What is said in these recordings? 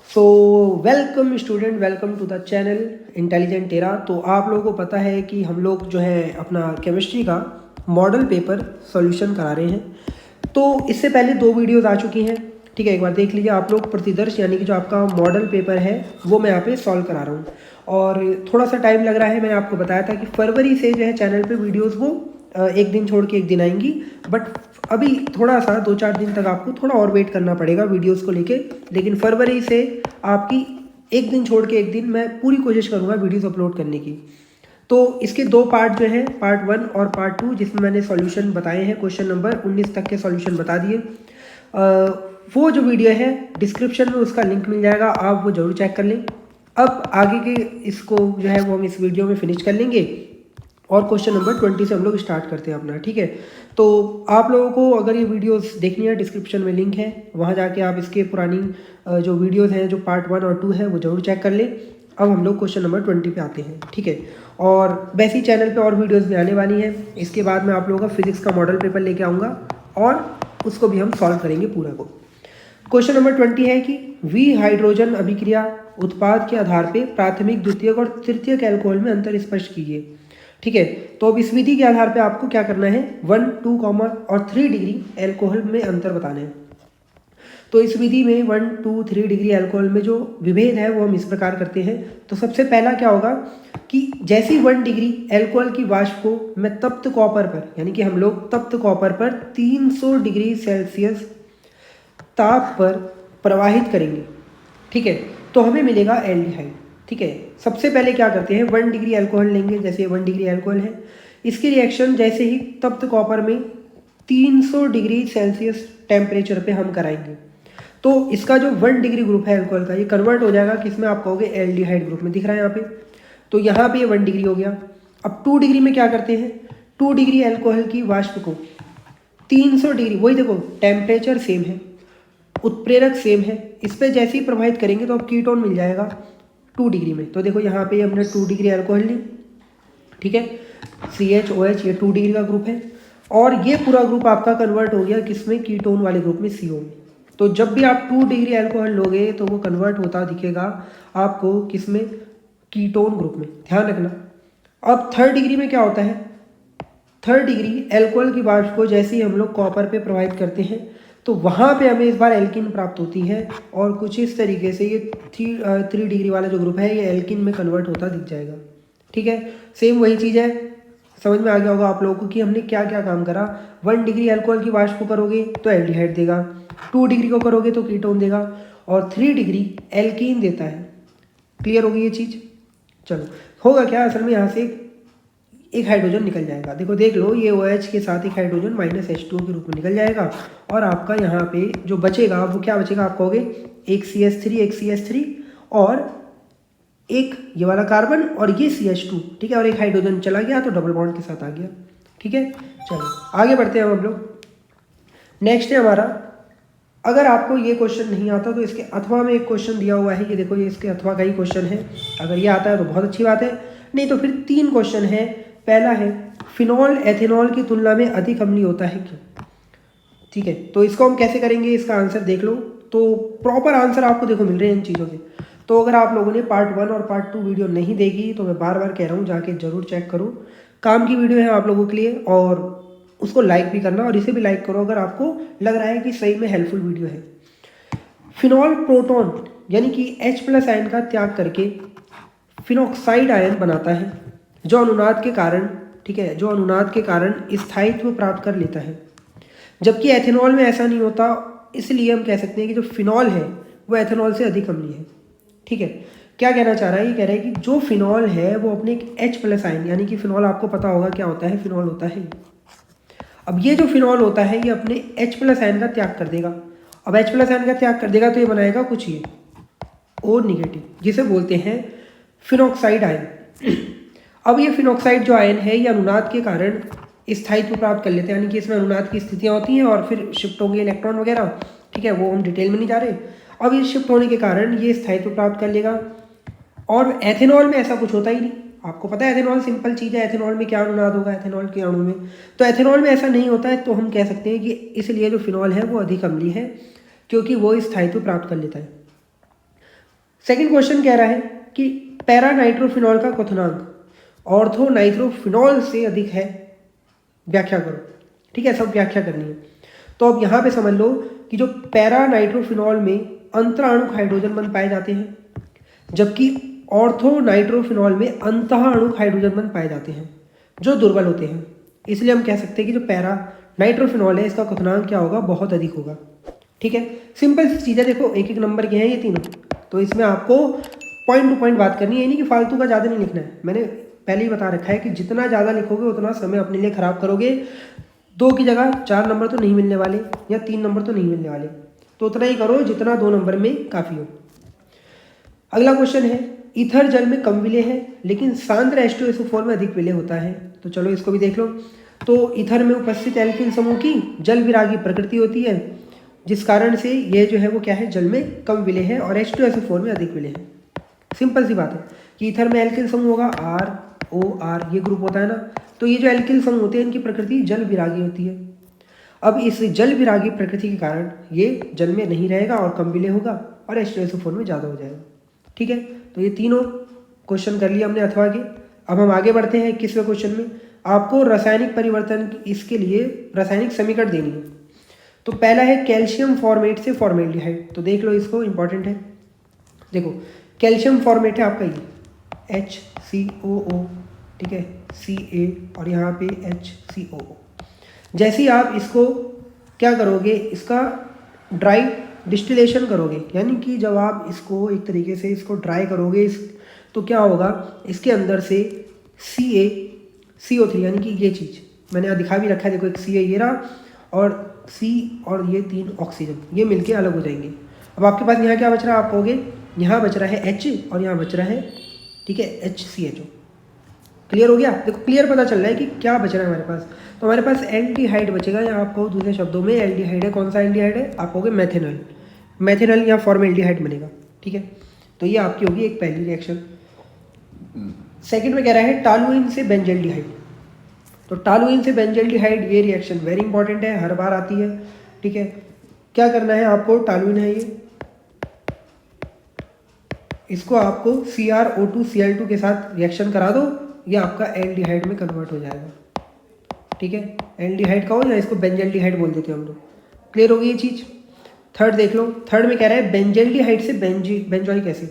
So welcome student, welcome to the channel intelligent Terra. तो आप लोगों को पता है कि हम लोग जो है अपना केमिस्ट्री का मॉडल पेपर सॉल्यूशन करा रहे हैं। तो इससे पहले 2 वीडियोस आ चुकी हैं, ठीक है। एक बार देख लीजिए आप लोग। प्रतिदर्श यानी कि जो आपका मॉडल पेपर है वो मैं यहाँ पे सॉल्व करा रहा हूँ और थोड़ा सा टाइम लग रहा है। मैंने आपको बताया था कि फरवरी से जो है चैनल पे वीडियोस वो एक दिन छोड़ के एक दिन आएंगी, बट अभी थोड़ा सा 2-4 दिन तक आपको थोड़ा और वेट करना पड़ेगा वीडियोस को लेके। लेकिन फरवरी से आपकी एक दिन छोड़ के एक दिन मैं पूरी कोशिश करूँगा वीडियोस अपलोड करने की। तो इसके 2 पार्ट जो हैं, पार्ट 1 और पार्ट 2, जिसमें मैंने सॉल्यूशन बताए हैं, क्वेश्चन नंबर 19 तक के सॉल्यूशन बता दिए। वो जो वीडियो है डिस्क्रिप्शन में उसका लिंक मिल जाएगा, आप वो ज़रूर चेक कर लें। अब आगे के इसको जो है वो हम इस वीडियो में फिनिश कर लेंगे और क्वेश्चन नंबर 20 से हम लोग स्टार्ट करते हैं अपना, ठीक है। तो आप लोगों को अगर ये वीडियोस देखनी है, डिस्क्रिप्शन में लिंक है, वहाँ जाके आप इसके पुरानी जो वीडियोस हैं, जो पार्ट 1 और 2 है, वो ज़रूर चेक कर लें। अब हम लोग क्वेश्चन नंबर 20 पे आते हैं, ठीक है। और वैसे ही चैनल पे और वीडियोस भी आने वाली हैं। इसके बाद मैं आप लोगों का फिजिक्स का मॉडल पेपर लेके आऊँगा और उसको भी हम सॉल्व करेंगे पूरा को। क्वेश्चन नंबर 20 है कि वी हाइड्रोजन अभिक्रिया उत्पाद के आधार पे प्राथमिक, द्वितीयक और तृतीयक एल्कोहल में अंतर स्पष्ट कीजिए, ठीक है। तो अब इस विधि के आधार पे आपको क्या करना है, 1, 2, और 3 डिग्री एल्कोहल में अंतर बताना है। तो इस विधि में 1, 2, 3 डिग्री एल्कोहल में जो विभेद है वो हम इस प्रकार करते हैं। तो सबसे पहला क्या होगा कि जैसे 1 डिग्री एल्कोहल की वाष्प को मैं तप्त कॉपर पर, यानी कि हम लोग तप्त कॉपर पर 300 डिग्री सेल्सियस ताप पर प्रवाहित करेंगे, ठीक है, तो हमें मिलेगा एल्डिहाइड, ठीक है। सबसे पहले क्या करते हैं, 1 डिग्री एल्कोहल लेंगे। जैसे 1 डिग्री एल्कोहल है, इसकी रिएक्शन जैसे ही तप्त कॉपर में 300 डिग्री सेल्सियस टेम्परेचर पे हम कराएंगे, तो इसका जो 1 डिग्री ग्रुप है एल्कोहल का, ये कन्वर्ट हो जाएगा किसमें, आप कहोगे एल्डिहाइड ग्रुप में। दिख रहा है यहाँ पे, तो यहाँ पे ये 1 डिग्री हो गया। अब 2 डिग्री में क्या करते हैं, 2 डिग्री एल्कोहल की वाष्प को 300 डिग्री, वही देखो टेम्परेचर सेम है, उत्प्रेरक सेम है, इस पर जैसे ही प्रभावित करेंगे तो अब कीटोन मिल जाएगा 2 डिग्री में। तो देखो यहाँ पे हमने 2 डिग्री एल्कोहल ली, ठीक है, CHOH, ये 2 डिग्री का ग्रुप है और ये पूरा ग्रुप आपका कन्वर्ट हो गया किसमें, कीटोन वाले ग्रुप में, CO में। तो जब भी आप 2 डिग्री एल्कोहल लोगे तो वो कन्वर्ट होता दिखेगा आपको किसमें, कीटोन ग्रुप में, ध्यान रखना। अब 3rd डिग्री में क्या होता है, 3rd डिग्री एल्कोहल की वाष्प को जैसे ही हम लोग कॉपर पे प्रभावित करते हैं तो वहाँ पे हमें इस बार एल्किन प्राप्त होती है और कुछ इस तरीके से ये 3 डिग्री वाला जो ग्रुप है ये एल्किन में कन्वर्ट होता दिख जाएगा, ठीक है। सेम वही चीज़ है, समझ में आ गया होगा आप लोगों को कि हमने क्या क्या काम करा। 1 डिग्री एल्कोहल की वाष्प को करोगे तो एल्डिहाइड देगा, 2 डिग्री को करोगे तो कीटोन देगा और 3 डिग्री एल्कीन देता है। क्लियर होगी ये चीज़। चलो, होगा क्या असल में, यहाँ से एक हाइड्रोजन निकल जाएगा। देखो देख लो, ये OH के साथ एक हाइड्रोजन -H2O के रूप में निकल जाएगा और आपका यहाँ पे जो बचेगा वो क्या बचेगा, आप कहोगे एक CH3 और एक ये वाला कार्बन और ये CH2, ठीक है, और एक हाइड्रोजन चला गया तो डबल बॉन्ड के साथ आ गया, ठीक है। चलो आगे बढ़ते हैं हम लोग। नेक्स्ट है हमारा, अगर आपको ये क्वेश्चन नहीं आता तो इसके अथवा में एक क्वेश्चन दिया हुआ है, ये देखो, ये इसके अथवा का ही क्वेश्चन है। अगर ये आता है तो बहुत अच्छी बात है, नहीं तो फिर 3 क्वेश्चन है। पहला है, फिनॉल एथेनॉल की तुलना में अधिक अम्लीय होता है क्यों, ठीक है। तो इसको हम कैसे करेंगे, इसका आंसर देख लो। तो प्रॉपर आंसर आपको देखो मिल रहे हैं इन चीज़ों के। तो अगर आप लोगों ने पार्ट 1 और पार्ट 2 वीडियो नहीं देखी तो मैं बार बार कह रहा हूँ जाके जरूर चेक करो, काम की वीडियो है आप लोगों के लिए। और उसको लाइक भी करना और इसे भी लाइक करो अगर आपको लग रहा है कि सही में हेल्पफुल वीडियो है। फिनॉल प्रोटॉन यानी कि H+ आयन का त्याग करके फिनॉक्साइड आयन बनाता है जो अनुनाद के कारण, ठीक है, जो अनुनाद के कारण स्थायित्व प्राप्त कर लेता है, जबकि एथेनॉल में ऐसा नहीं होता। इसलिए हम कह सकते हैं कि जो फिनॉल है वो एथेनॉल से अधिक अम्लीय है, ठीक है। क्या कहना चाह रहा है, ये कह रहा है कि जो फिनॉल है वो अपने एक H+ आयन, यानी कि फिनॉल आपको पता होगा क्या होता है, फिनॉल होता है, अब ये जो फिनॉल होता है ये अपने H+ आयन का त्याग कर देगा। अब H+ आयन का त्याग कर देगा तो ये बनाएगा कुछ ये O-, जिसे बोलते हैं फिनॉक्साइड आयन। अब ये फिनॉक्साइड जो आयन है ये अनुनाद के कारण स्थायित्व प्राप्त कर लेते हैं, यानी कि इसमें अनुनाद की स्थितियाँ होती हैं और फिर शिफ्ट होंगे इलेक्ट्रॉन वगैरह, ठीक है, वो हम डिटेल में नहीं जा रहे। अब ये शिफ्ट होने के कारण ये स्थायित्व प्राप्त कर लेगा। और एथेनॉल में ऐसा कुछ होता ही नहीं, आपको पता है एथेनॉल सिंपल चीज़ है, एथेनॉल में क्या अनुनाद होगा एथेनॉल के अणु में, तो एथेनॉल में ऐसा नहीं होता है। तो हम कह सकते हैं कि इसलिए जो फिनॉल है वो अधिक अम्लीय है क्योंकि वो स्थायित्व प्राप्त कर लेता है। सेकंड क्वेश्चन कह रहा है कि पैरा नाइट्रोफिनॉल का क्वथनांक ऑर्थो नाइट्रोफिनॉल से अधिक है, व्याख्या करो। ठीक है, सब व्याख्या करनी है। तो अब यहाँ पे समझ लो कि जो पैरा नाइट्रोफिनॉल में अंतराणुक हाइड्रोजन बंध पाए जाते हैं, जबकि ऑर्थो नाइट्रोफिनॉल में अंतः अणुक हाइड्रोजन बंध पाए जाते हैं जो दुर्बल होते हैं। इसलिए हम कह सकते हैं कि जो पैरा नाइट्रोफिनॉल है इसका क्वथनांक क्या होगा, बहुत अधिक होगा। ठीक है, सिंपल सी चीज़ें, देखो एक एक नंबर के हैं ये तीनों, तो इसमें आपको पॉइंट टू पॉइंट बात करनी है, नहीं कि फालतू का ज़्यादा नहीं लिखना है। मैंने पहले ही बता रखा है कि जितना ज़्यादा लिखोगे उतना समय अपने लिए खराब करोगे। 2 की जगह 4 नंबर तो नहीं मिलने वाले, या 3 नंबर तो नहीं मिलने वाले, तो उतना ही करो जितना 2 नंबर में काफ़ी हो। अगला क्वेश्चन है, ईथर जल में कम विलेय है लेकिन सांद्र H2SO4 में अधिक विलेय होता है। तो चलो इसको भी देख लो। तो ईथर में उपस्थित एल्किल समूह की जल विरागी प्रकृति होती है, जिस कारण से ये जो है वो क्या है, जल में कम विलेय है और H2SO4 में अधिक विलेय है। सिंपल सी बात है कि ईथर में एल्किल समूह होगा ROR, ये ग्रुप होता है ना, तो ये जो एल्किल समूह होते हैं इनकी प्रकृति जल विरागी होती है। अब इस जल विरागी प्रकृति के कारण ये जल में नहीं रहेगा और कम विलेय होगा और H2SO4 में ज़्यादा हो जाएगा। ठीक है, तो ये तीनों क्वेश्चन कर लिया हमने अथवा के। अब हम आगे बढ़ते हैं 21वें क्वेश्चन में। आपको रासायनिक परिवर्तन, इसके लिए रासायनिक समीकरण देनी है। तो पहला है कैल्शियम फॉर्मेट से फॉर्मेल्डिहाइड, तो देख लो इसको, इंपॉर्टेंट है। देखो कैल्शियम फॉर्मेट है आपका ये HCOO, ठीक है, Ca और यहाँ पे HCOO। जैसे ही आप इसको क्या करोगे, इसका ड्राई डिस्टिलेशन करोगे, यानी कि जब आप इसको एक तरीके से इसको ड्राई करोगे तो क्या होगा, इसके अंदर से CO3 यानी कि ये चीज़ मैंने यहाँ दिखा भी रखा है, देखो एक Ca ये रहा और C और ये 3 ऑक्सीजन, ये मिलके अलग हो जाएंगे। अब आपके पास यहाँ क्या बच रहा है, आप कहोगे यहाँ बच रहा है H और यहाँ बच रहा है, ठीक है, HCHO। क्लियर हो गया? देखो क्लियर पता चल रहा है कि क्या बच रहा है हमारे पास। तो हमारे पास एल्डिहाइड बचेगा, या आपको दूसरे शब्दों में एल्डिहाइड है। कौन सा एल्डिहाइड है, आप कहोगे मैथेनॉल या फॉर्मेल्डिहाइड बनेगा। ठीक है, तो ये आपकी होगी एक पहली रिएक्शन। सेकंड में कह रहा है टॉलुइन से बेंजल्डिहाइड। तो टॉलुइन से बेंजल्डिहाइड ये रिएक्शन वेरी इंपॉर्टेंट है, हर बार आती है। ठीक है, क्या करना है आपको, टॉलुइन है ये, इसको आपको CrO2Cl2 के साथ रिएक्शन करा दो, ये आपका एल्डिहाइड में कन्वर्ट हो जाएगा। ठीक है, एल्डिहाइड का हो या इसको बेंजल्डिहाइड बोल देते हैं हम लोग। क्लियर हो गई ये चीज़। थर्ड देख लो, थर्ड में कह रहा है बेंजल्डिहाइड से बेंजोइक एसिड।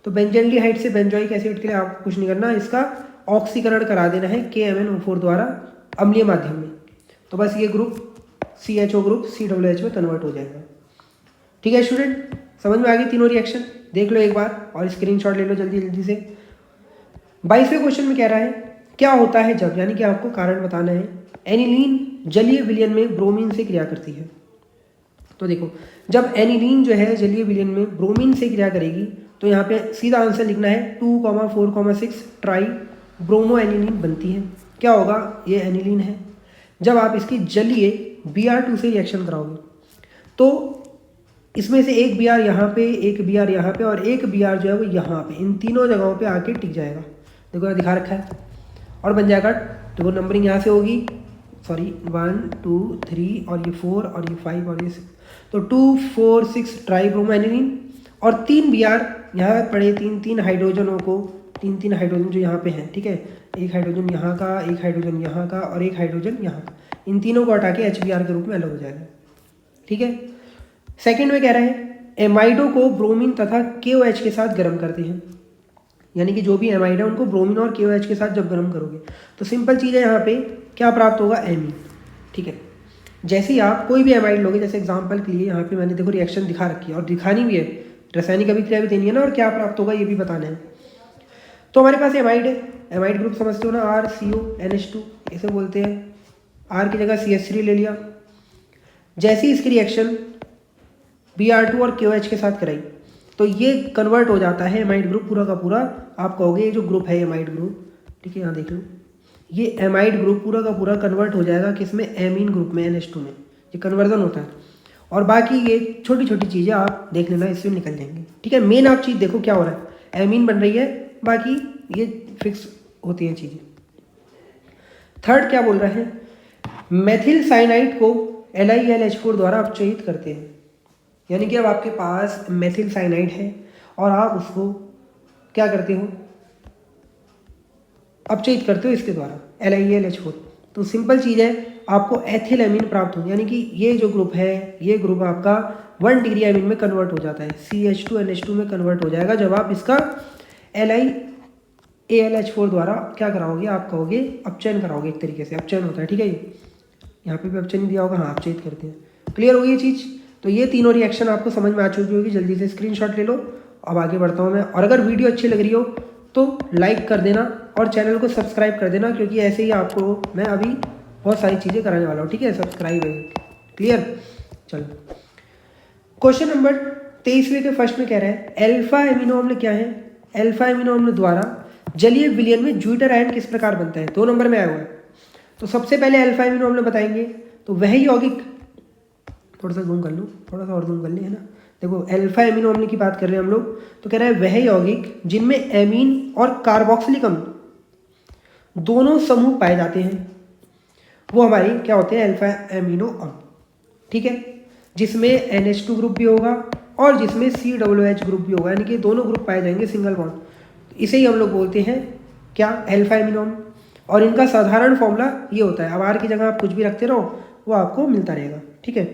तो बेंजल्डिहाइड से बेंजोइक एसिड के लिए आपको कुछ नहीं करना, इसका ऑक्सीकरण करा देना है KMnO4 द्वारा अम्लीय माध्यम में। तो बस ये ग्रुप CHO ग्रुप COOH में कन्वर्ट हो जाएगा। ठीक है स्टूडेंट, समझ में आ गई तीनों रिएक्शन। देख लो एक बार और स्क्रीनशॉट ले लो जल्दी जल्दी से। 22वें क्वेश्चन में कह रहा है क्या होता है जब, यानी कि आपको कारण बताना है, एनिलीन जलीय विलयन में ब्रोमीन से क्रिया करती है। तो देखो जब एनिलीन जो है जलीय विलयन में ब्रोमीन से क्रिया करेगी, तो यहाँ पे सीधा आंसर लिखना है 2,4,6 ट्राई ब्रोमो एनिलीन बनती है। क्या होगा, ये एनिलीन है। जब आप इसकी जलीय Br2 से रिएक्शन कराओगे तो इसमें से एक Br यहाँ पे, एक Br यहाँ पे और एक Br जो है वो यहाँ पे, इन तीनों जगहों पे आके टिक जाएगा। देखो यहाँ दिखा रखा है और बन जाएगा। देखो नंबरिंग यहाँ से होगी, सॉरी 1 2 3 और ये 4 और ये 5 और ये 6, तो 2 4 6 ट्राई ब्रोमो एनिलीन। और 3 Br यहाँ पड़े, तीन हाइड्रोजनों को, तीन हाइड्रोजन जो यहाँ पे हैं, ठीक है, एक हाइड्रोजन यहाँ का, एक हाइड्रोजन यहाँ का और एक हाइड्रोजन यहाँ का, इन तीनों को हटा के HBr के रूप में अलग हो जाएगा। ठीक है, सेकंड में कह रहे हैं एमाइडो को ब्रोमीन तथा KOH के साथ गर्म करते हैं, यानी कि जो भी एमाइड है उनको ब्रोमीन और KOH के साथ जब गर्म करोगे तो सिंपल चीज़ है, यहाँ पे क्या प्राप्त होगा, एमीन। ठीक है, जैसे ही आप कोई भी एमाइड लोगे, जैसे एग्जांपल के लिए यहाँ पे मैंने देखो रिएक्शन दिखा रखी है और दिखानी भी है, रासायनिक अभिक्रिया भी देनी है ना, और क्या प्राप्त होगा ये भी बताना है। तो हमारे पास एमाइड है, एमाइड ग्रुप समझते हो ना, RCONH2 इसे बोलते हैं। R की जगह CH3 ले लिया। जैसे ही इसकी रिएक्शन Br2 और KOH के साथ कराई तो ये कन्वर्ट हो जाता है एमाइड ग्रुप पूरा का पूरा। आप कहोगे ये जो ग्रुप है एमाइड ग्रुप, ठीक है, यहाँ देख लो, ये एमाइड ग्रुप पूरा का पूरा कन्वर्ट हो जाएगा किसमें, एमीन ग्रुप में, NH2 में। ये कन्वर्जन होता है और बाकी ये छोटी छोटी चीज़ें आप देख लेना, इससे निकल जाएंगे। ठीक है, मेन आप चीज़ देखो क्या हो रहा है, एमीन बन रही है, बाकी ये फिक्स होती हैं चीज़ें। थर्ड क्या बोल रहा है, मेथिल साइनाइड को LiAlH4 द्वारा अपचयित करते हैं, यानी कि अब आपके पास मेथिल साइनाइड है और आप उसको क्या करते हो, अपचयित करते हो इसके द्वारा LiAlH4। तो सिंपल चीज़ है, आपको एथिलएमीन प्राप्त हो, यानी कि ये जो ग्रुप है ये ग्रुप आपका 1 डिग्री एमीन में कन्वर्ट हो जाता है, CH2NH2 में कन्वर्ट हो जाएगा जब आप इसका LiAlH4 द्वारा क्या कराओगे, आप कहोगे अपचयन कराओगे, एक तरीके से अपचयन होता है। ठीक है, ये यहाँ पे भी अपचयन दिया होगा, हाँ अपचयित करते हैं। क्लियर हो गई ये चीज़। तो ये तीनों रिएक्शन आपको समझ में आ चुकी होगी, जल्दी से स्क्रीनशॉट ले लो। अब आगे बढ़ता हूँ मैं, और अगर वीडियो अच्छी लग रही हो तो लाइक कर देना और चैनल को सब्सक्राइब कर देना, क्योंकि ऐसे ही आपको मैं अभी बहुत सारी चीज़ें कराने वाला हूँ। ठीक है, सब्सक्राइब है। क्लियर, चलो क्वेश्चन नंबर 23वें के फर्स्ट में कह रहा है अल्फा एमिनो अम्ल क्या है, अल्फा एमिनो अम्ल द्वारा जलीय विलयन में ज्यूटर आयन किस प्रकार बनता है, 2 नंबर में आया हुआ है। तो सबसे पहले अल्फा एमिनो अम्ल बताएंगे, तो वह यौगिक, थोड़ा सा जूम कर लूँ, थोड़ा सा और जूम कर ले, है ना। देखो अल्फा एमिनो अम्ल की बात कर रहे हैं हम लोग, तो कह रहा है वह यौगिक जिनमें एमीन और कार्बोक्सिलिक अम्ल दोनों समूह पाए जाते हैं वो हमारी क्या होते हैं, अल्फा एमिनो अम्ल। ठीक है, जिसमें NH2 ग्रुप भी होगा और जिसमें COOH ग्रुप भी होगा, यानी कि दोनों ग्रुप पाए जाएंगे सिंगल बॉन्ड। इसे ही हम लोग बोलते हैं क्या, अल्फा एमिनो अम्ल। और इनका साधारण फॉर्मूला ये होता है, अब आर की जगह आप कुछ भी रखते रहो वो आपको मिलता रहेगा। ठीक है,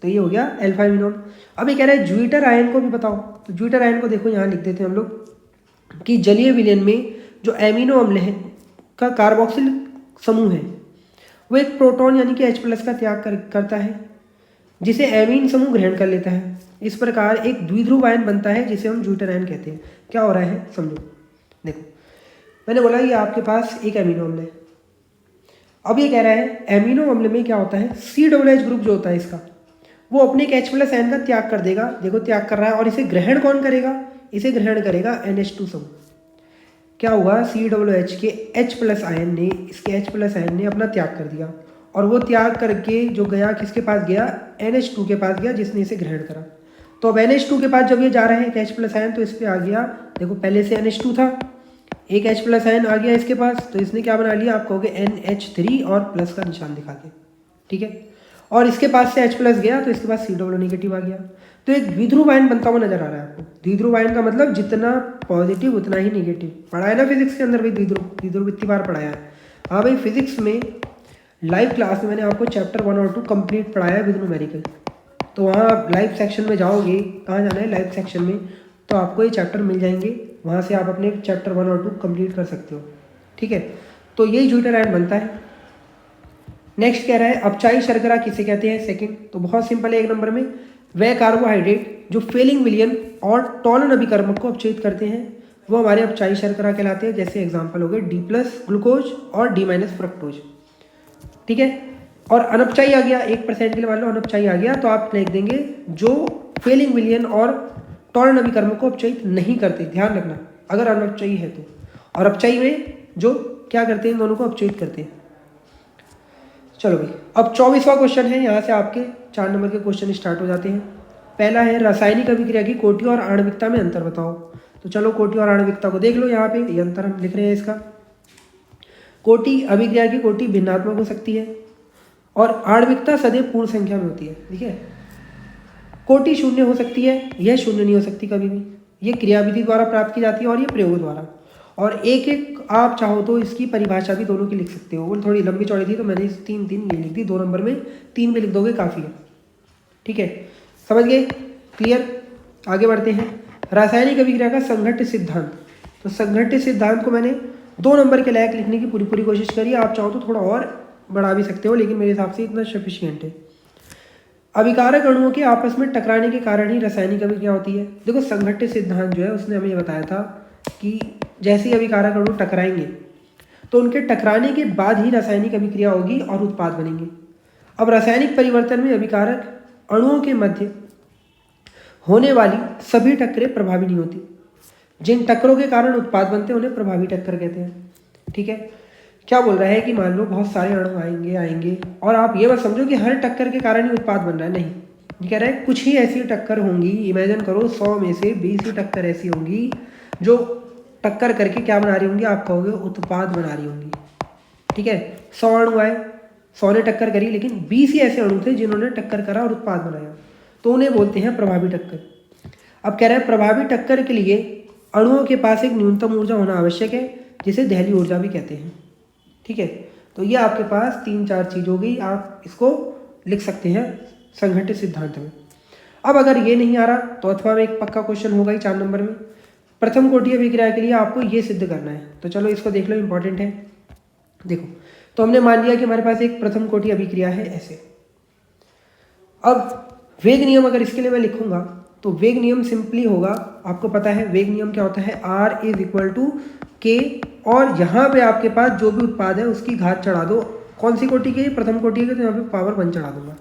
तो ये हो गया अल्फा एमिनो अम्ल। अब ये कह रहा है ज्यूटर आयन को भी बताओ, तो ज्यूटर आयन को देखो यहाँ लिख देते हैं हम लोग कि जलीय विलयन में जो एमिनो अम्ल है का कार्बोक्सिल समूह है वो एक प्रोटॉन यानी कि H+ का त्याग करता है, जिसे एमीन समूह ग्रहण कर लेता है। इस प्रकार एक द्विध्रुव आयन बनता है जिसे हम ज्यूटर आयन कहते हैं। क्या हो रहा है समझो, देखो मैंने बोला ये आपके पास एक एमिनो अम्ल है, अब ये कह रहा है एमिनो अम्ल में क्या होता है, COOH ग्रुप जो होता है इसका वो अपने एक H+ आयन का त्याग कर देगा, देखो त्याग कर रहा है, और इसे ग्रहण कौन करेगा, इसे ग्रहण करेगा NH2 समूह। क्या हुआ, COOH के H+ आयन ने, इसके H+ आयन ने अपना त्याग कर दिया, और वो त्याग करके जो गया किसके पास गया, NH2 के पास गया जिसने इसे ग्रहण करा। तो अब NH2 के पास जब ये जा रहा है एक H+ आयन, तो इस पर आ गया, देखो पहले से NH2 था, एक H+ आयन आ गया इसके पास, तो इसने क्या बना लिया, आप कहोगे NH3 और प्लस का निशान दिखा के। ठीक है, और इसके पास से H+ गया तो इसके पास COO नेगेटिव आ गया, तो एक द्विध्रुव आयन बनता हुआ नजर आ रहा है आपको। द्विध्रुव आयन का मतलब जितना पॉजिटिव उतना ही नेगेटिव, पढ़ा है ना फिजिक्स के अंदर भाई, द्विध्रुव इतनी बार पढ़ाया है। हाँ भाई, फिजिक्स में लाइव क्लास में मैंने आपको चैप्टर 1 और 2 कंप्लीट पढ़ाया है विद न्यूमेरिकल, तो वहाँ लाइव सेक्शन में जाओगे, कहाँ जाना है लाइव सेक्शन में, तो आपको ये चैप्टर मिल जाएंगे, वहाँ से आप अपने चैप्टर 1 और 2 कंप्लीट कर सकते हो। ठीक है, तो यही ज्यूटर आयन बनता है। नेक्स्ट कह रहा है अपचायी शर्करा किसे कहते हैं, सेकंड, तो बहुत सिंपल है, 1 नंबर में वह कार्बोहाइड्रेट जो फेलिंग विलयन और टॉलन अभिकर्मक को अपचयित करते हैं वो हमारे अपचायी शर्करा कहलाते हैं। जैसे एग्जांपल हो गए D+ ग्लूकोज और D- फ्रक्टोज। ठीक है, और अनपचायी आ गया 1% के लिए, मान लो अनपचायी आ गया, तो आप लिख देंगे जो फेलिंग विलयन और टॉलन अभिकर्मक को अपचयित नहीं करते, ध्यान रखना अगर अनपचायी है तो, और अपचायी में जो क्या करते हैं, इन दोनों को अपचयित करते हैं। चलो भाई, अब 24वां क्वेश्चन है, यहाँ से आपके 4 नंबर के क्वेश्चन स्टार्ट हो जाते हैं। पहला है रासायनिक अभिक्रिया की कोटि और आणविकता में अंतर बताओ। तो चलो कोटि और आणविकता को देख लो, यहाँ पे ये अंतर हम लिख रहे हैं इसका। कोटि, अभिक्रिया की कोटि भिन्नात्मक हो सकती है और आणविकता सदैव पूर्ण संख्या में होती है। ठीक है, कोटि शून्य हो सकती है, यह शून्य नहीं हो सकती कभी भी, ये क्रियाविधि द्वारा प्राप्त की जाती है और ये प्रयोग द्वारा। और एक एक आप चाहो तो इसकी परिभाषा भी दोनों की लिख सकते हो, वो थोड़ी लंबी चौड़ी थी तो मैंने इस 3 ये लिख दी, 2 नंबर में 3 में लिख दोगे काफ़ी है। ठीक है, समझ गए, क्लियर। आगे बढ़ते हैं, रासायनिक अभिक्रिया का संघट्ट सिद्धांत। तो संघट्ट सिद्धांत को मैंने 2 नंबर के लायक लिखने की पूरी कोशिश करी, आप चाहो तो थोड़ा और बढ़ा भी सकते हो, लेकिन मेरे हिसाब से इतना सफिशियंट है। अभिकारक अणुओं के आपस में टकराने के कारण ही रासायनिक अभिक्रिया होती है। देखो संघट्ट सिद्धांत जो है उसने हमें ये बताया था कि जैसे ही अभिकारक अणु टकराएंगे तो उनके टकराने के बाद ही रासायनिक अभिक्रिया होगी और उत्पाद बनेंगे। अब रासायनिक परिवर्तन में अभिकारक अणुओं के मध्य होने वाली सभी टक्करें प्रभावी नहीं होती, जिन टक्करों के कारण उत्पाद बनते हैं उन्हें प्रभावी टक्कर कहते हैं। ठीक है, क्या बोल रहा है कि मान लो बहुत सारे अणु आएंगे और आप ये मत समझो कि हर टक्कर के कारण ही उत्पाद बन रहा है, नहीं, ये कह रहा है कुछ ही ऐसी टक्कर होंगी, इमेजिन करो 100 में से 20 ही टक्कर ऐसी होंगी जो टक्कर करके क्या बना रही होंगी, आप कहोगे उत्पाद बना रही होंगी। ठीक है, 100 अणु आए, 100 ने टक्कर करी, लेकिन 20 ही ऐसे अणु थे जिन्होंने टक्कर करा और उत्पाद बनाया, तो उन्हें बोलते हैं प्रभावी टक्कर। अब कह रहा है प्रभावी टक्कर के लिए अणुओं के पास एक न्यूनतम ऊर्जा होना आवश्यक है, जिसे दहली ऊर्जा भी कहते हैं। ठीक है, तो ये आपके पास 3-4 चीज़ हो गई, आप इसको लिख सकते हैं संघटित सिद्धांत में। अब अगर ये नहीं आ रहा तो अथवा में एक पक्का क्वेश्चन होगा ही 4 नंबर में, प्रथम कोटि अभिक्रिया के लिए आपको ये सिद्ध करना है। तो चलो इसको देख लो, इंपॉर्टेंट है। देखो, तो हमने मान लिया कि हमारे पास एक प्रथम कोटि अभिक्रिया है ऐसे। अब वेग नियम अगर इसके लिए मैं लिखूंगा तो वेग नियम सिंपली होगा, आपको पता है वेग नियम क्या होता है, R इज इक्वल टू के, और यहाँ पे आपके पास जो भी उत्पाद है उसकी घात चढ़ा दो। कौन सी कोटि की, प्रथम कोटि की, तो यहाँ पे पावर 1 चढ़ा दूंगा।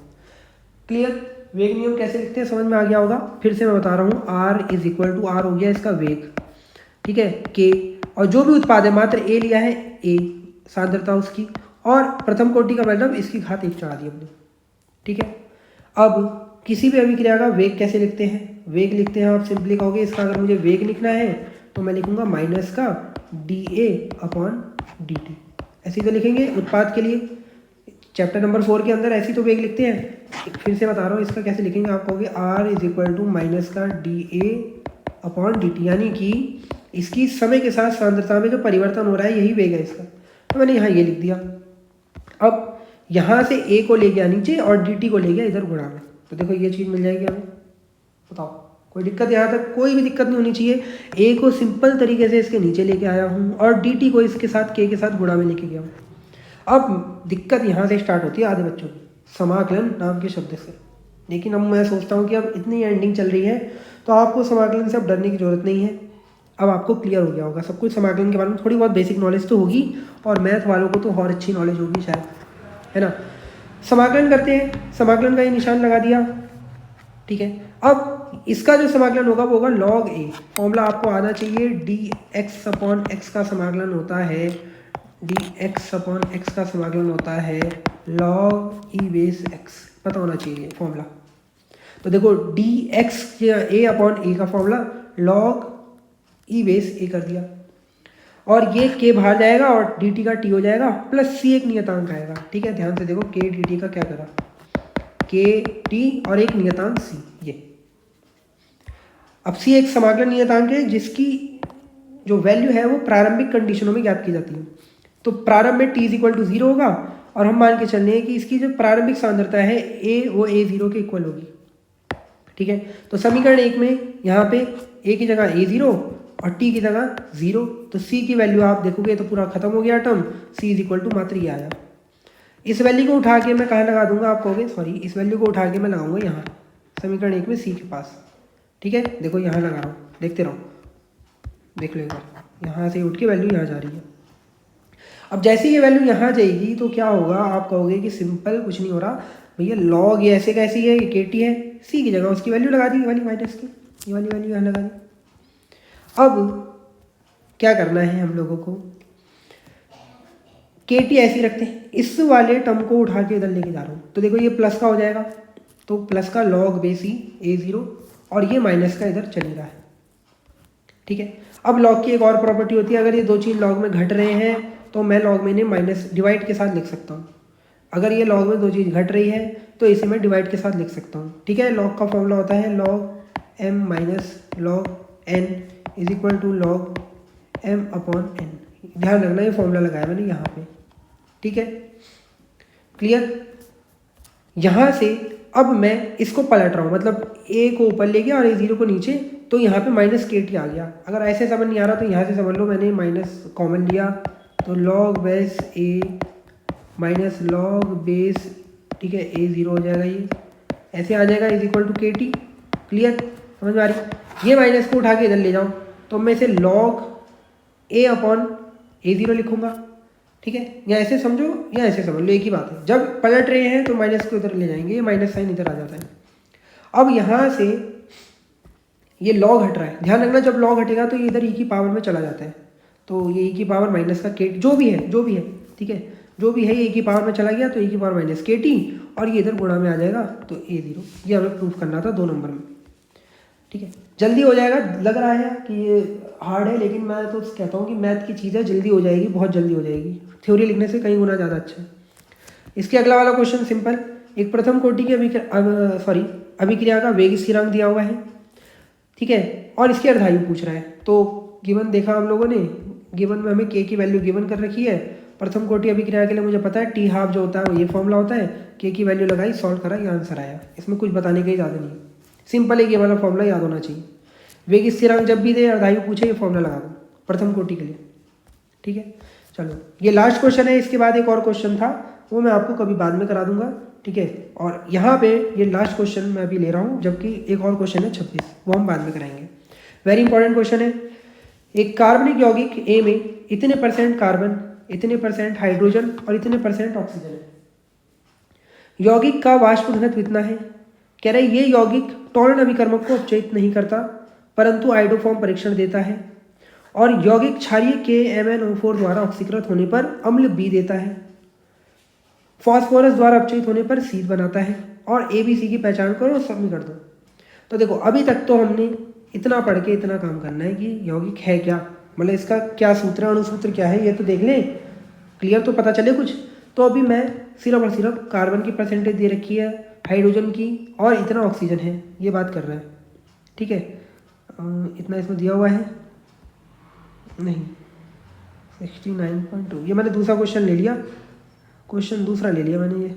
क्लियर, वेग नियम कैसे लिखते हैं समझ में आ गया होगा। फिर से मैं बता रहा हूँ, R is equal to, R हो गया इसका वेग, ठीक है, के, और जो भी उत्पाद है मात्र ए लिया है, ए सांद्रता उसकी, और प्रथम कोटि का मतलब इसकी घात 1 चढ़ा दी हमने। ठीक है, अब किसी भी अभिक्रिया का वेग कैसे लिखते हैं, वेग लिखते हैं आप सिंपली कहोगे, इसका अगर मुझे वेग लिखना है तो मैं लिखूंगा माइनस का dA अपॉन dt, ऐसे तो लिखेंगे उत्पाद के लिए। चैप्टर नंबर 4 के अंदर ऐसी तो वेग लिखते हैं। फिर से बता रहा हूँ इसका कैसे लिखेंगे, आप कहोगे R is equal to minus का dA अपॉन dt, यानी कि इसकी समय के साथ सांद्रता में जो परिवर्तन हो रहा है यही वेग है इसका। तो मैंने यहाँ ये लिख दिया। अब यहाँ से ए को ले गया नीचे और dt को ले गया इधर गुणा में, तो देखो ये चीज़ मिल जाएगी हमें। बताओ कोई दिक्कत, यहाँ तक कोई भी दिक्कत नहीं होनी चाहिए। ए को सिंपल तरीके से इसके नीचे लेके आया हूँ और dt को इसके साथ के साथ गुणा में लेके गया हूँ। अब दिक्कत यहाँ से स्टार्ट होती है आधे बच्चों की, समाकलन नाम के शब्द से। लेकिन अब मैं सोचता हूँ कि अब इतनी एंडिंग चल रही है तो आपको समाकलन से अब डरने की जरूरत नहीं है। अब आपको क्लियर हो गया होगा सब कुछ, समाकलन के बारे में थोड़ी बहुत बेसिक नॉलेज तो होगी, और मैथ वालों को तो और अच्छी नॉलेज होगी शायद, है ना। समाकलन करते हैं, समाकलन का ये निशान लगा दिया। ठीक है, अब इसका जो समाकलन होगा वो होगा log a। फॉर्मूला आपको आना चाहिए, dx अपॉन x का समाकलन होता है, dx अपॉन x का समाकलन होता है log e बेस x, पता होना चाहिए फॉर्मूला। तो देखो dx a अपॉन a का formula log e base a कर दिया, और ये k बाहर जाएगा और dt का t हो जाएगा, प्लस c एक नियतांक आएगा। ठीक है, ध्यान से देखो k dt का क्या करा, k t और एक नियतांक c, ये अब c एक समाकलन नियतांक है जिसकी जो वैल्यू है वो प्रारंभिक कंडीशनों में ज्ञात की जाती है। तो प्रारंभ में t इज इक्वल टू 0 होगा, और हम मान के चल रहे हैं कि इसकी जो प्रारंभिक सांद्रता है a वो a0 के इक्वल होगी। ठीक है, तो समीकरण 1 में यहाँ पे a की जगह a0 और t की जगह 0, तो c की वैल्यू आप देखोगे तो पूरा खत्म हो गया term, c is equal to मात्र ये आया। इस वैल्यू को उठा के मैं कहाँ लगा दूंगा, आप कहोगे सॉरी, इस वैल्यू को उठा के मैं लगाऊंगा यहाँ समीकरण 1 में c के पास। ठीक है, देखो यहाँ लगा रहा हूँ, देखते रहो, देख लो एक बार, यहाँ से उठ के वैल्यू यहाँ जा रही है। अब जैसे ये वैल्यू यहाँ जाएगी तो क्या होगा, आप कहोगे कि सिंपल कुछ नहीं हो रहा भैया, लॉग ये ऐसे कैसी है, ये केटी है, सी की जगह उसकी वैल्यू लगा दी, ये वाली माइनस की, ये वाली वैल्यू यहाँ लगा दी। अब क्या करना है हम लोगों को, केटी ऐसी रखते हैं, इस वाले टर्म को उठा के इधर लेके जा रहा हूँ, तो देखो ये प्लस का हो जाएगा, तो प्लस का लॉग बेस ही a0, और ये माइनस का इधर चल रहा है। ठीक है, अब लॉग की एक और प्रॉपर्टी होती है, अगर ये दो चीज़ लॉग में घट रहे हैं तो मैं लॉग में इन्हें माइनस डिवाइड के साथ लिख सकता हूँ। अगर ये लॉग में दो चीज़ घट रही है तो इसे मैं डिवाइड के साथ लिख सकता हूँ। ठीक है, लॉग का फॉर्मूला होता है log m minus log n is equal to log m upon n। ध्यान रखना ये फॉर्मूला लगाया मैंने यहाँ पे। ठीक है, क्लियर। यहाँ से अब मैं इसको पलट रहा हूँ, मतलब a को ऊपर ले गया और a0 को नीचे, तो यहाँ पे माइनस kt आ गया। अगर ऐसे समझ नहीं आ रहा तो यहाँ से समझ लो, मैंने माइनस कॉमन लिया, तो log base a minus log base, ठीक है, a0 हो जाएगा, ये ऐसे आ जाएगा is equal to kt। Clear, समझ में आ रही। ये माइनस को उठा के इधर ले जाऊँ तो मैं इसे log a अपॉन a0 लिखूंगा। ठीक है, या ऐसे समझो या ऐसे समझ लो, एक ही बात है। जब पलट रहे हैं तो माइनस को इधर ले जाएंगे, ये माइनस साइन इधर आ जाता है। अब यहाँ से ये लॉग हट रहा है, ध्यान रखना, जब लॉग हटेगा तो ये इधर e की पावर में चला जाता है, तो ये e की पावर माइनस का के जो भी है, ठीक है, जो भी है ये e की पावर में चला गया तो e की पावर माइनस के टी, और ये इधर गुणा में आ जाएगा तो a0। ये हमें प्रूफ करना था 2 नंबर में। ठीक है, जल्दी हो जाएगा। लग रहा है कि ये हार्ड है, लेकिन मैं तो कहता हूँ कि मैथ की चीज़ है, जल्दी हो जाएगी, बहुत जल्दी हो जाएगी। थ्योरी लिखने से कई गुना ज़्यादा अच्छा है। इसके अगला वाला क्वेश्चन सिंपल, एक प्रथम कोटि की अभिक्रिया का वेग स्थिरांक दिया हुआ है, ठीक है, और इसकी अर्धायु पूछ रहा है। तो गिवन देखा हम लोगों ने, गिवन में हमें के की वैल्यू गिवन कर रखी है। प्रथम कोटि अभिक्रिया के लिए मुझे पता है टी हाफ जो होता है वो ये फॉर्मूला होता है, के की वैल्यू लगाई, सॉल्व करा, ये आंसर आया। इसमें कुछ बताने की ज़्यादा नहीं, सिंपल है, ये वाला फॉर्मूला याद होना चाहिए। वेग स्थिरांक जब भी दे अर्धायु पूछे, ये फॉर्मूला लगा दो प्रथम कोटि के लिए, ठीक है। चलो ये लास्ट क्वेश्चन है, इसके बाद एक और क्वेश्चन था, वो मैं आपको कभी बाद में करा दूंगा, ठीक है। और यहाँ पे ये लास्ट क्वेश्चन मैं अभी ले रहा हूँ, जबकि एक और क्वेश्चन है 26, वो हम बाद में कराएंगे। वेरी इंपॉर्टेंट क्वेश्चन है। एक कार्बनिक यौगिक ए में इतने % कार्बन, इतने % हाइड्रोजन और इतने % ऑक्सीजन है। यौगिक का वाष्प घनत्व इतना है। कह रहे ये यौगिक टॉलन अभिकर्मक को अपचयित नहीं करता, परंतु आइडोफॉर्म परीक्षण देता है, और यौगिक क्षारीय KMnO4 द्वारा ऑक्सीकृत होने पर अम्ल B देता है, फास्फोरस द्वारा अपचयित होने पर सीध बनाता है, और ABC की पहचान करो और सबमिट कर दो। तो देखो अभी तक तो हमने इतना पढ़ के इतना काम करना है कि यौगिक है क्या, मतलब इसका क्या सूत्र है, अणुसूत्र क्या है, ये तो देख लें, क्लियर तो पता चले कुछ। तो अभी मैं सिर्फ और सिर्फ कार्बन की % दे रखी है, हाइड्रोजन की, और इतना ऑक्सीजन है, ये बात कर रहा है, ठीक है। इतना इसमें दिया हुआ है नहीं, 69.2, ये मैंने दूसरा क्वेश्चन ले लिया, क्वेश्चन दूसरा ले लिया मैंने ये।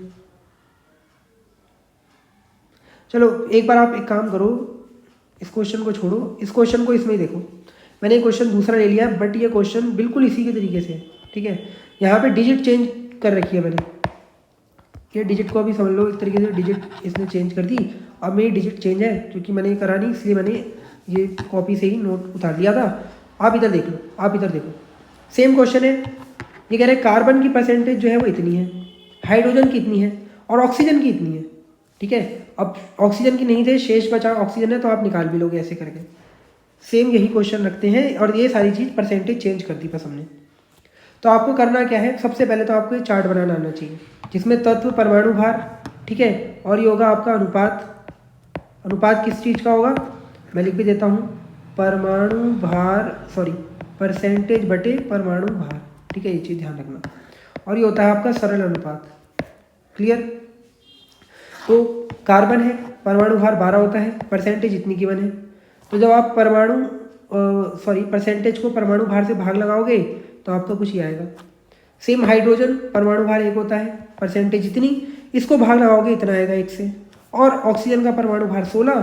चलो एक बार आप एक काम करो, इस क्वेश्चन को छोड़ो, इस क्वेश्चन को इसमें ही देखो। मैंने क्वेश्चन दूसरा ले लिया है, बट ये क्वेश्चन बिल्कुल इसी के तरीके से है, ठीक है। यहाँ पे डिजिट चेंज कर रखी है मैंने, ये डिजिट को अभी समझ लो, एक तरीके से डिजिट इसने चेंज कर दी। अब मेरी डिजिट चेंज है, क्योंकि मैंने ये करा नहीं, इसलिए मैंने ये कॉपी से ही नोट उतार लिया था। आप इधर देख लो, आप इधर देखो, सेम क्वेश्चन है। ये कह रहे हैं कार्बन की % जो है वो इतनी है, हाइड्रोजन की इतनी है, और ऑक्सीजन की इतनी है, ठीक है। अब ऑक्सीजन की नहीं थे, शेष बचा ऑक्सीजन है, तो आप निकाल भी लोगे ऐसे करके। सेम यही क्वेश्चन रखते हैं, और ये सारी चीज़ % चेंज कर दी बस हमने। तो आपको करना क्या है, सबसे पहले तो आपको ये चार्ट बनाना आना चाहिए, जिसमें तत्व, परमाणु भार, ठीक है, और ये होगा आपका अनुपात। अनुपात किस चीज़ का होगा, मैं लिख भी देता हूँ, परमाणु भार, सॉरी % बटे परमाणु भार, ठीक है, ये चीज़ ध्यान रखना। और ये होता है आपका सरल अनुपात, क्लियर। तो कार्बन है, परमाणु भार 12 होता है, % इतनी गिवन है। तो जब आप % को परमाणु भार से भाग लगाओगे तो आपका कुछ ही आएगा। सेम हाइड्रोजन, परमाणु भार 1 होता है, % इतनी, इसको भाग लगाओगे इतना आएगा 1 से। और ऑक्सीजन का परमाणु भार 16,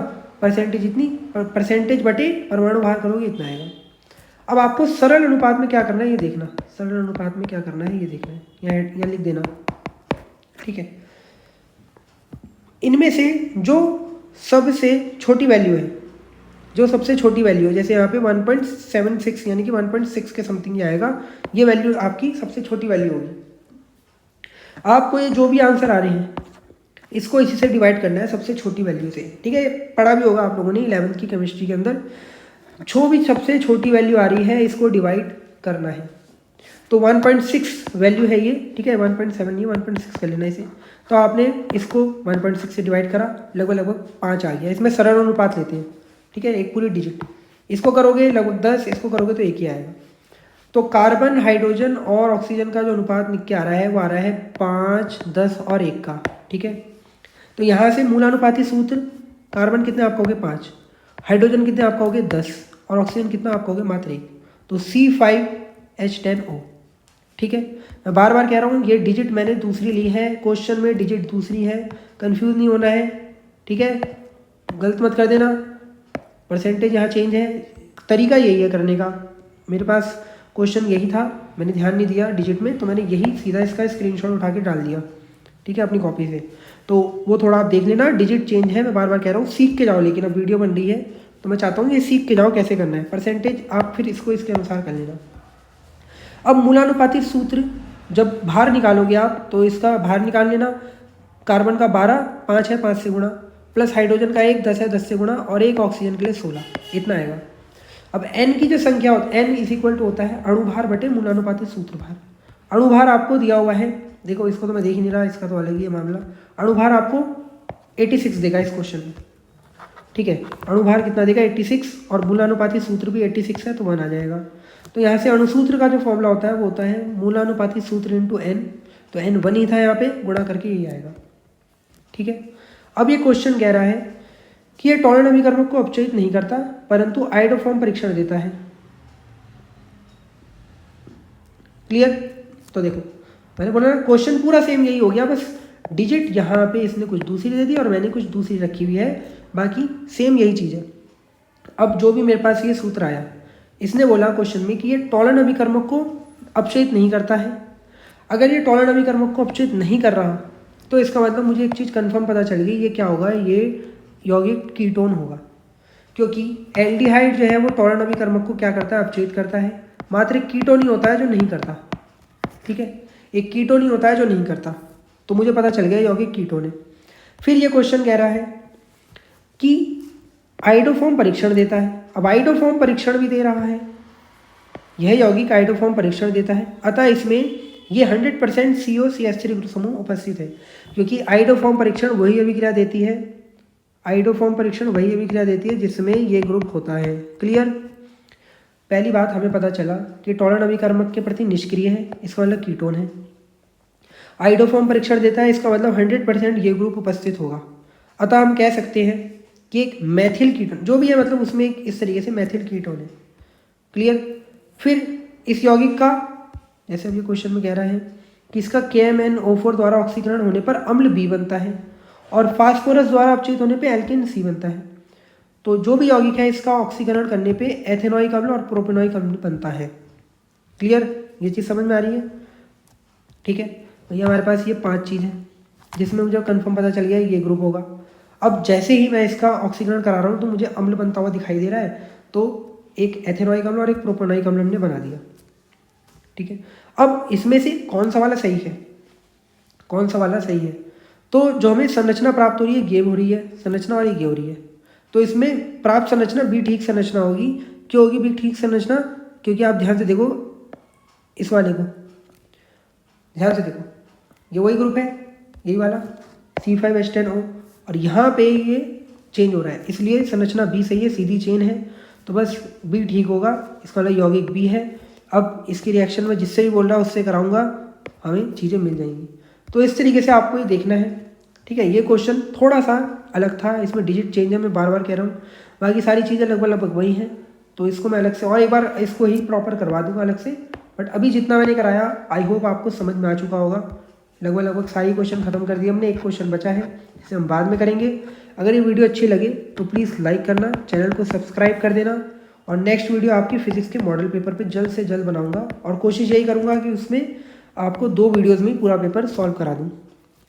% इतनी, % बटे परमाणु भार करोगे इतना आएगा। अब आपको सरल अनुपात में क्या करना है ये देखना, सरल अनुपात में क्या करना है ये देखना है, यहाँ लिख देना, ठीक है। इनमें से जो सबसे छोटी वैल्यू है, जो सबसे छोटी वैल्यू है, जैसे यहाँ पे 1.76 यानी कि 1.6 के समथिंग आएगा, ये वैल्यू आपकी सबसे छोटी वैल्यू होगी। आपको ये जो भी आंसर आ रहे हैं इसको इसी से डिवाइड करना है, सबसे छोटी वैल्यू से, ठीक है। पढ़ा भी होगा आप लोगों ने 11th की केमिस्ट्री के अंदर, जो भी सबसे छोटी वैल्यू आ रही है इसको डिवाइड करना है। तो 1.6 वैल्यू है ये, ठीक है, 1.7 नहीं 1.6 कर लेना इसे। तो आपने इसको 1.6 से डिवाइड करा, लगभग 5 आ गया। इसमें सरल अनुपात लेते हैं, ठीक है, एक पूरी डिजिट, इसको करोगे लगभग 10, इसको करोगे तो 1 ही आएगा। तो कार्बन, हाइड्रोजन और ऑक्सीजन का जो अनुपात निकल के आ रहा है वो आ रहा है 5, 10 और 1 का, ठीक है। तो यहाँ से मूलानुपाती सूत्र, कार्बन कितने आप कहोगे 5, हाइड्रोजन कितने आप कहोगे 10, और ऑक्सीजन कितना आप कहोगे मात्र 1, तो C5H10O, ठीक है। मैं बार बार कह रहा हूँ ये डिजिट मैंने दूसरी ली है, क्वेश्चन में डिजिट दूसरी है, कंफ्यूज नहीं होना है, ठीक है, गलत मत कर देना। % यहाँ चेंज है, तरीका यही है करने का। मेरे पास क्वेश्चन यही था, मैंने ध्यान नहीं दिया डिजिट में, तो मैंने यही सीधा इसका स्क्रीनशॉट उठा के डाल दिया, ठीक है, अपनी कॉपी से। तो वो थोड़ा आप देख लेना, डिजिट चेंज है, मैं बार बार कह रहा हूँ, सीख के जाओ। लेकिन अब वीडियो बन रही है तो मैं चाहता हूँ ये सीख के जाओ कैसे करना है। % आप फिर इसको इसके अनुसार कर लेना। अब मूलानुपाती सूत्र जब भार निकालोगे आप, तो इसका भार निकाल लेना। कार्बन का 12, 5 है 5 से गुणा, प्लस हाइड्रोजन का 1, 10 है 10 से गुणा, और 1 ऑक्सीजन के लिए 16, इतना आएगा। अब n की जो संख्या होती है, n इक्वल टू होता है अणुभार बटे मूलानुपाती सूत्र भार। अणुभार आपको दिया हुआ है, देखो इसको तो मैं देख ही नहीं रहा, इसका तो अलग ही है मामला। अणुभार आपको 86 देगा इस क्वेश्चन में, ठीक है। अणुभार कितना देगा 86, और मूलानुपाती सूत्र भी 86 है, तो 1 आ जाएगा। तो यहाँ से अणुसूत्र का जो फॉर्मूला होता है वो होता है मूलानुपाती सूत्र इंटू n, तो n 1 ही था, यहाँ पे गुणा करके यही आएगा, ठीक है। अब ये क्वेश्चन कह रहा है कि यह टॉलन अभिकर्मक को अपचयित नहीं करता परंतु आयोडोफॉर्म परीक्षण देता है। क्लियर? तो देखो मैंने बोला ना क्वेश्चन पूरा सेम यही हो गया, बस डिजिट यहाँ पे इसने कुछ दूसरी दे दी और मैंने कुछ दूसरी रखी हुई है, बाकी सेम यही चीज़ है। अब जो भी मेरे पास ये सूत्र आया, इसने बोला क्वेश्चन में कि ये टॉलन अभिकर्मक को अपचयित नहीं करता है। अगर ये टॉलन अभिकर्मक को अपचयित नहीं कर रहा तो इसका मतलब मुझे एक चीज़ कंफर्म पता चल गई, ये क्या होगा, ये यौगिक कीटोन होगा, क्योंकि एल्डिहाइड जो है वो टॉलन अभिकर्मक को क्या करता है, अपचयित करता है। मात्र एक कीटोन ही होता है जो नहीं करता, ठीक है, एक कीटोन ही होता है जो नहीं करता, तो मुझे पता चल गया यौगिक कीटोन है। फिर ये क्वेश्चन कह रहा है कि आयोडोफॉर्म परीक्षण देता है। अब आयोडोफॉर्म परीक्षण भी दे रहा है, यह यौगिक आयोडोफॉर्म परीक्षण देता है, अतः इसमें ये 100% COCH3 ग्रुप समूह उपस्थित है, क्योंकि आयोडोफॉर्म परीक्षण वही अभिक्रिया देती है, आयोडोफॉर्म परीक्षण वही अभिक्रिया देती है जिसमें ये ग्रुप होता है। क्लियर? पहली बात हमें पता चला कि टॉलन अभिकर्मक के प्रति निष्क्रिय है, इसका मतलब कीटोन है। आयोडोफॉर्म परीक्षण देता है, इसका मतलब 100% ये ग्रुप उपस्थित होगा, अतः हम कह सकते हैं कि एक मैथिल कीटोन जो भी है, मतलब उसमें एक इस तरीके से मैथिल कीटोन है। क्लियर? फिर इस यौगिक का, जैसे अभी क्वेश्चन में कह रहा है कि इसका KMnO4 द्वारा ऑक्सीकरण होने पर अम्ल B बनता है और फास्फोरस द्वारा अपचयित होने पे एल्केन C बनता है। तो जो भी यौगिक है इसका ऑक्सीकरण करने पे एथेनॉइक अम्ल और प्रोपेनॉइक अम्ल बनता है। क्लियर? ये चीज़ समझ में आ रही है? ठीक है भैया, हमारे पास ये 5 चीज़ हैं जिसमें मुझे कंफर्म पता चल गया ये ग्रुप होगा। अब जैसे ही मैं इसका ऑक्सीकरण करा रहा हूँ तो मुझे अम्ल बनता हुआ दिखाई दे रहा है, तो एक एथेनॉइक अम्ल और एक प्रोपेनॉइक अम्ल हमने बना दिया। ठीक है, अब इसमें से कौन सा वाला सही है, कौन सा वाला सही है? तो जो हमें संरचना प्राप्त हो रही है गेव हो रही है, संरचना वाली गेव हो रही है, तो इसमें प्राप्त संरचना भी ठीक संरचना होगी। क्यों होगी भी ठीक संरचना? क्योंकि आप ध्यान से देखो इस वाले को, ध्यान से देखो, ये वही ग्रुप है, यही वाला C5H10O, और यहाँ पे ये चेंज हो रहा है, इसलिए संरचना बी सही है, सीधी चेन है, तो बस बी ठीक होगा, इसका मतलब यौगिक बी है। अब इसकी रिएक्शन में जिससे भी बोल रहा है उससे कराऊंगा, हमें चीज़ें मिल जाएंगी। तो इस तरीके से आपको ये देखना है। ठीक है, ये क्वेश्चन थोड़ा सा अलग था, इसमें डिजिट चेंज है, मैं बार बार कह रहा हूँ, बाकी सारी चीज़ें लगभग वही हैं। तो इसको मैं अलग से और एक बार इसको ही प्रॉपर करवा दूंगा अलग से, बट अभी जितना मैंने कराया आई होप आपको समझ में आ चुका होगा। लगभग सारी क्वेश्चन खत्म कर दिए हमने, एक क्वेश्चन बचा है जिसे हम बाद में करेंगे। अगर ये वीडियो अच्छी लगे तो प्लीज़ लाइक करना, चैनल को सब्सक्राइब कर देना, और नेक्स्ट वीडियो आपकी फिजिक्स के मॉडल पेपर पे जल्द से जल्द बनाऊंगा, और कोशिश यही करूंगा कि उसमें आपको 2 वीडियोज़ में पूरा पेपर सॉल्व करा दूँ।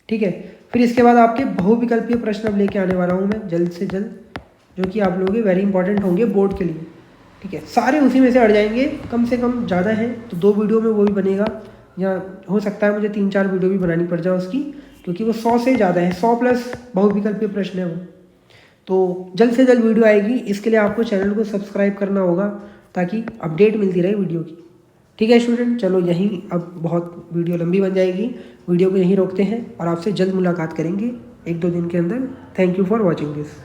ठीक है, फिर इसके बाद आपके बहुविकल्पीय प्रश्न अब लेके आने वाला हूँ मैं जल्द से जल्द, जो कि आप लोगों के वेरी इंपॉर्टेंट होंगे बोर्ड के लिए। ठीक है, सारे उसी में से हट जाएंगे, कम से कम ज़्यादा है तो 2 वीडियो में वो भी बनेगा, या हो सकता है मुझे 3-4 वीडियो भी बनानी पड़ जाए उसकी, क्योंकि वो 100 से ज़्यादा है, 100 प्लस बहुविकल्पीय प्रश्न है वो। तो जल्द से जल्द वीडियो आएगी, इसके लिए आपको चैनल को सब्सक्राइब करना होगा ताकि अपडेट मिलती रहे वीडियो की। ठीक है स्टूडेंट, चलो यहीं, अब बहुत वीडियो लंबी बन जाएगी, वीडियो को यहीं रोकते हैं और आपसे जल्द मुलाकात करेंगे 1-2 दिन के अंदर। Thank you for watching this.